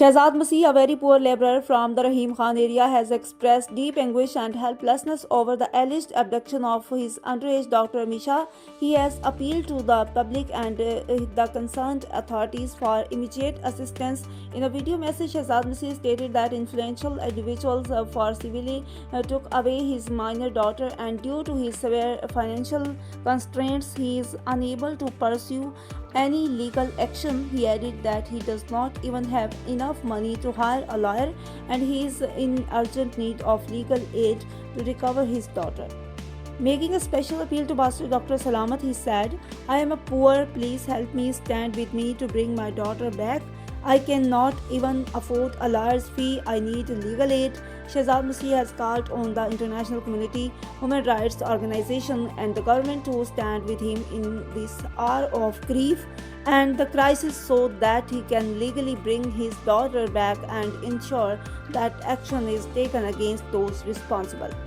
Shahzad Maish, a very poor laborer from the Rahim Khan area, has expressed deep anguish and helplessness over the alleged abduction of his underage daughter Misha. He has appealed to the public and the concerned authorities for immediate assistance. In a video message, Shahzad Maish stated that influential individuals forcibly took away his minor daughter, and due to his severe financial constraints, he is unable to pursue any legal action. He added that he does not even have enough money to hire a lawyer and he is in urgent need of legal aid to recover his daughter. Making a special appeal to Pastor Dr. Salamat, he said, "I am a poor, please help me, stand with me to bring my daughter back. I cannot even afford a lawyer's fee. I need legal aid." Shahzad Maish has called on the international community, human rights organization and the government to stand with him in this hour of grief and the crisis so that he can legally bring his daughter back and ensure that action is taken against those responsible.